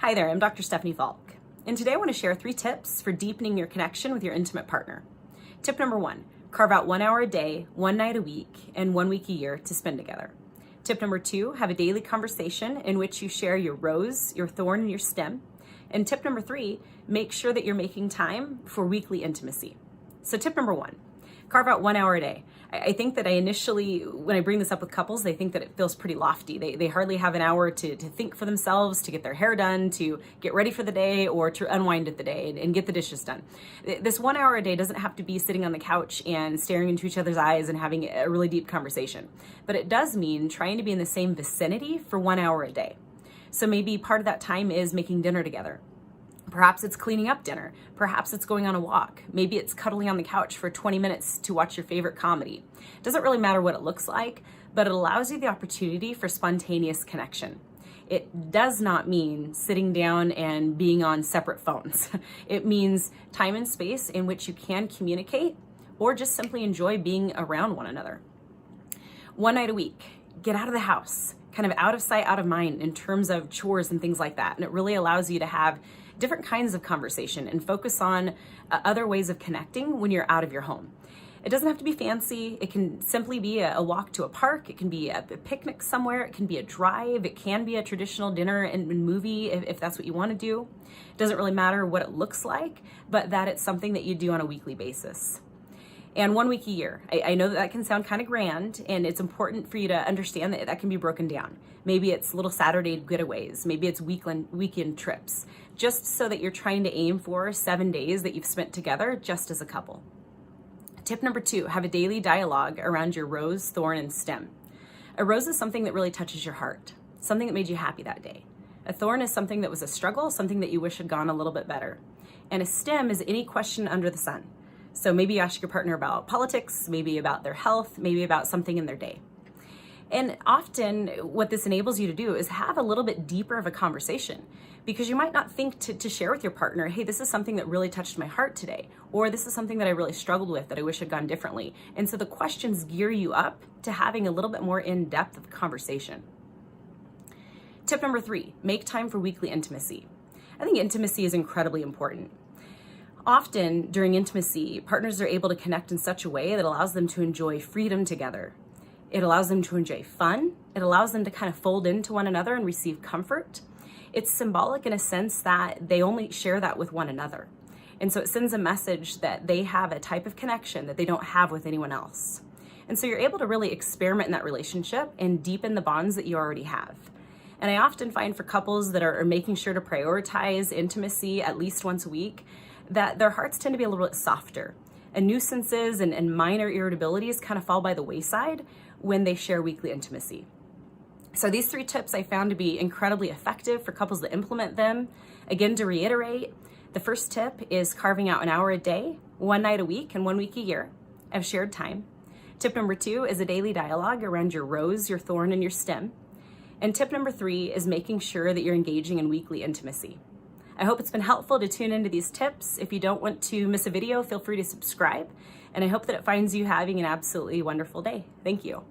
Hi there, I'm Dr. Stephanie Falk, and today I want to share 3 tips for deepening your connection with your intimate partner. Tip number 1, carve out 1 hour a day, 1 night a week, and 1 week a year to spend together. Tip number 2, have a daily conversation in which you share your rose, your thorn, and your stem. And tip number 3, make sure that you're making time for weekly intimacy. So tip number 1, carve out 1 hour a day. I think that when I bring this up with couples, they think that it feels pretty lofty. They hardly have an hour to think for themselves, to get their hair done, to get ready for the day, or to unwind at the day and get the dishes done. This 1 hour a day doesn't have to be sitting on the couch and staring into each other's eyes and having a really deep conversation. But it does mean trying to be in the same vicinity for 1 hour a day. So maybe part of that time is making dinner together. Perhaps it's cleaning up dinner. Perhaps it's going on a walk. Maybe it's cuddling on the couch for 20 minutes to watch your favorite comedy. It doesn't really matter what it looks like, but it allows you the opportunity for spontaneous connection. It does not mean sitting down and being on separate phones. It means time and space in which you can communicate or just simply enjoy being around one another. 1 night a week, get out of the house, kind of out of sight, out of mind in terms of chores and things like that. And it really allows you to have different kinds of conversation and focus on other ways of connecting when you're out of your home. It doesn't have to be fancy. It can simply be a walk to a park. It can be a picnic somewhere. It can be a drive. It can be a traditional dinner and movie if that's what you want to do. It doesn't really matter what it looks like, but that it's something that you do on a weekly basis. And 1 week a year. I know that can sound kind of grand, and it's important for you to understand that can be broken down. Maybe it's little Saturday getaways. Maybe it's weekend trips, just so that you're trying to aim for 7 days that you've spent together just as a couple. Tip number 2, have a daily dialogue around your rose, thorn, and stem. A rose is something that really touches your heart, something that made you happy that day. A thorn is something that was a struggle, something that you wish had gone a little bit better. And a stem is any question under the sun. So maybe you ask your partner about politics, maybe about their health, maybe about something in their day. And often what this enables you to do is have a little bit deeper of a conversation, because you might not think to share with your partner, hey, this is something that really touched my heart today, or this is something that I really struggled with that I wish had gone differently. And so the questions gear you up to having a little bit more in-depth of conversation. Tip number 3, make time for weekly intimacy. I think intimacy is incredibly important. Often during intimacy, partners are able to connect in such a way that allows them to enjoy freedom together. It allows them to enjoy fun. It allows them to kind of fold into one another and receive comfort. It's symbolic in a sense that they only share that with one another. And so it sends a message that they have a type of connection that they don't have with anyone else. And so you're able to really experiment in that relationship and deepen the bonds that you already have. And I often find for couples that are making sure to prioritize intimacy at least once a week, that their hearts tend to be a little bit softer. And nuisances and minor irritabilities kind of fall by the wayside when they share weekly intimacy. So these 3 tips I found to be incredibly effective for couples that implement them. Again, to reiterate, the first tip is carving out an hour a day, 1 night a week, and 1 week a year of shared time. Tip number 2 is a daily dialogue around your rose, your thorn, and your stem. And tip number 3 is making sure that you're engaging in weekly intimacy. I hope it's been helpful to tune into these tips. If you don't want to miss a video, feel free to subscribe. And I hope that it finds you having an absolutely wonderful day. Thank you.